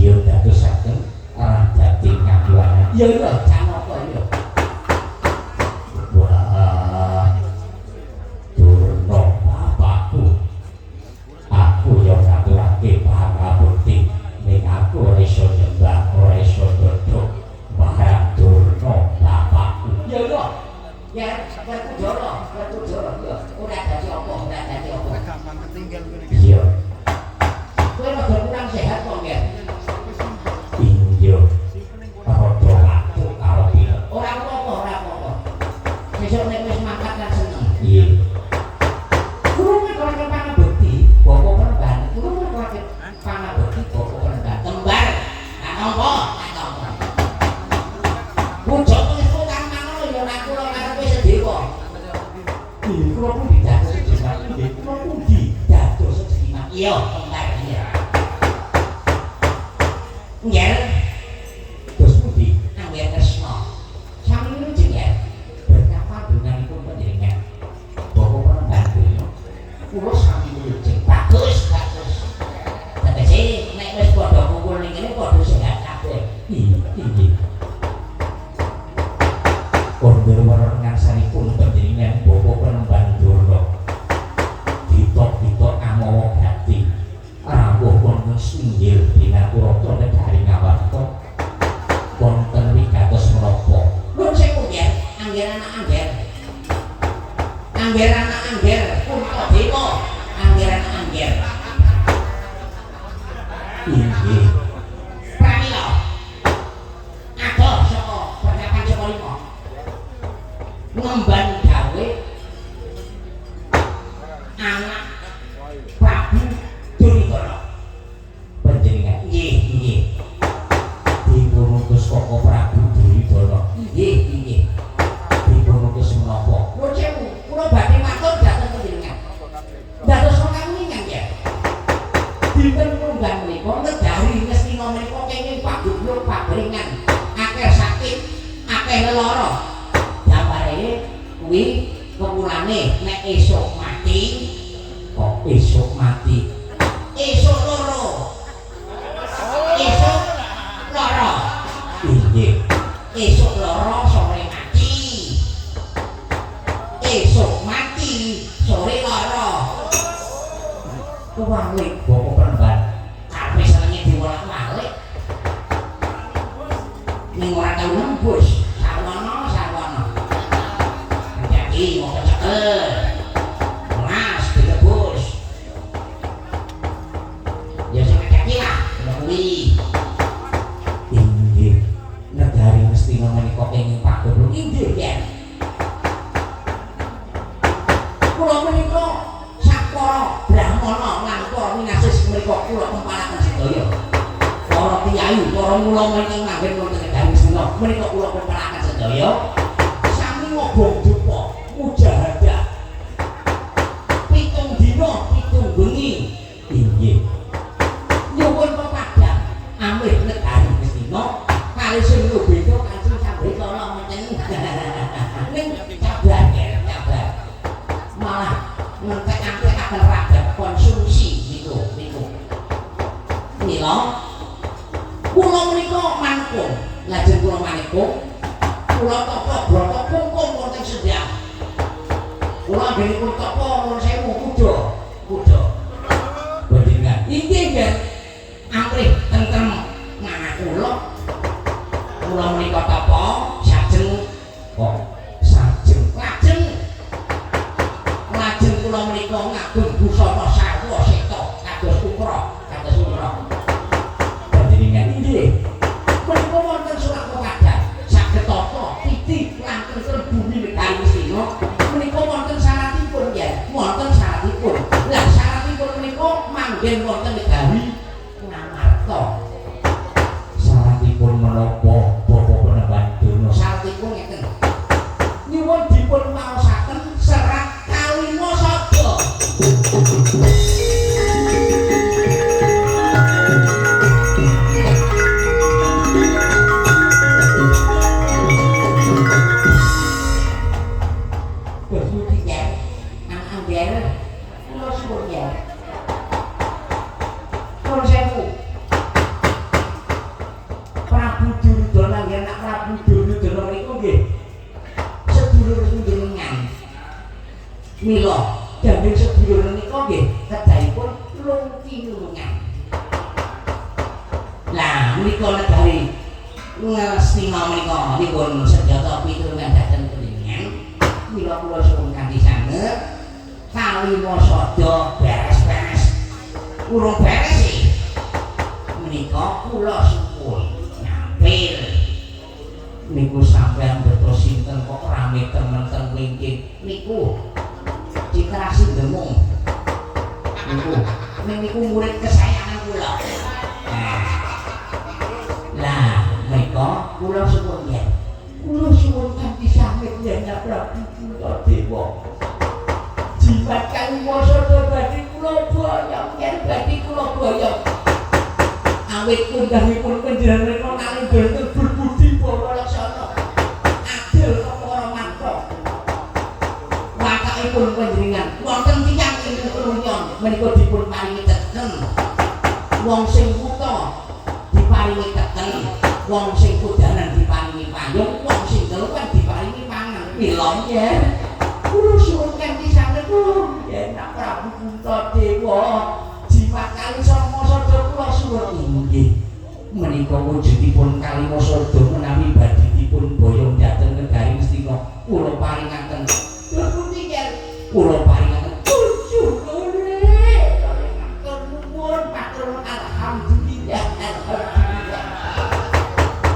dia dadosaken raja tingkang luar. Ya ya, jan apa ya? Wah. Durna bapakku. Aku yo ngaturake pangapunten ning aku ora iso nyembah, ora iso dodok marang Durna bapakku. Ya ya. Ya, aku joro, ya. Ora dadi apa, ora dadi apa. Gampang ketinggal ngene iki. Iya. Kowe rada kurang sehat kok, Nggih. Iya. Rada aku karo iki. Ora apa-apa, ora apa-apa. Besok nek wis mangkat kan seneng. Iya. Kulo nek ora pangabekti, bapak penemban. Kulo nek ora pangabekti, bapak penemban. Tembar. Nah, apa? Wujud itu kan mangono ya nek kula karepe sedewa. Kula pun didados sediman, kula pun didados sediman. Iya, tembar iya. Nggih. Terus pundi? Angger Kresna. Sami jenengan betapa dunganipun panjenengan. Bapak penemban donya. Kula sami njeng bagus, bagus. Tegese nek wis padha kumpul ning kene padha sehat kabeh. Iya. Kondur warna ngarsanipun panjenengan Bapak penemban Durna. Ditok-ditok amawa gati. Rawuh wonten singgil dinaturata negari ngawarta. Wonten wigatos menapa? Nuwun sewu nggih, angger anak angger. Angger anak angger, punta dewa, angger anak angger. Inggih. Pramila. Adoh saka percakapan saka lima. Ngemban gawe anak Prabu Duryudana. Panjenengan nggih. Dipun utus saka Prabu Duryudana. Nggih. Dipun utus menapa? Nuwun sewu, kula badhe matur dhateng panjenengan. Dados pangapunten nggih. Dinten munggan menika negari Ngastina menika kenging paguyuban pabringan. Akeh sakit, akeh lelara. Gambare kuwi kepulane nek esuk mati kok esuk mati esuk loro inggih esuk loro sore mati esuk mati sore loro kewalik bapak penemban kabeh senenge diwolak-walik ning ora tau nembus sarwana mau kecekel mas ditebus ya sing kecil lah kena kuwi inggih negari Ngastina menika kenging paguyuban inggih ya kula menika sapara brahmana lan para winasis menika kula tempalaken sedaya para kiai para ulama ingkang manggen wonten negari Ngastina menika kula tempalaken sedaya sami ngobong dupa mujahadah 7 dina 7 bengi inggih nyuwun pepadang amrih negari Ngastina kali sing beda kanthi sambre kala menen ning cabar malah ngentek-entekaken ragat konsumsi niku mila kula menika mangkung lajeng kula manikung kula tapa brata kungkum wonten sedang kula anggenipun tapa nuwun sewu kuda panjenengan inggih nggih amrih tentrem manah kula menika tapa sajeng lajeng kula menika ngagem busana sarwa seta kados ukra panjenengan inggih menika wonten surat pepadang saged tata titi lan tentrem bumi negari Ngastina menika wonten syaratipun ya wonten syaratipun lah syaratipun menika manggen wonten negari Ngamarta syaratipun menapa Bapak penemban Durna syaratipun ngeten nyuwun dipun maosaken serat kawina sabda Mila gandeng sedulur menika nggih kedahipun lungki-lulungan. Lah menika negari Ngastina menika dipun sedaya pitulungan dhateng panjenengan. Mila kula suwun kanthi sanget Kalimasada beres-beres. Urung beres sih. Menika kula suwun nyampil. Niku sampean beto sinten kok rame temen teng wingking niku. Citra Sindemung. Niku murid kesayangan kula. Lah, menika kula suwun yen. Kula suwun kanthi samit yen Prabu Puntadewa. Jimat Kalimasada badhe kula boyong yen badhe kula boyong. Awit kundangipun panjenengan menika kalih boten berbudi para laksana. Adil para mantra. Watakipun panjenengan wonten tiyang ingkang kelunyon menika dipun paringi teken. Wong sing buta diparingi teken, wong sing kudanan diparingi payung, wong sing deluwan diparingi mangan. Mila nggih. Kula suwun kanthi sanget yen Prabu Puntadewa jimat Kalimasada kula suwun inggih. Menika wujudipun Kalimasada menawi badhe dipun boyong dhateng negari Ngastina kula paringaken. Lha pundi yen kula paringaken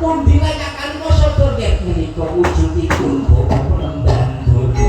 pundi layak Kalimasada nggih menika wujudipun Bapak Penemban Donya.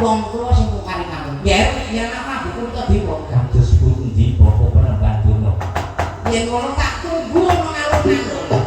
Wong kula sing kari manut. Yen yen Prabu Puntadewa kados pundi Bapak yen ngono tak tunggu ana ngalun-alun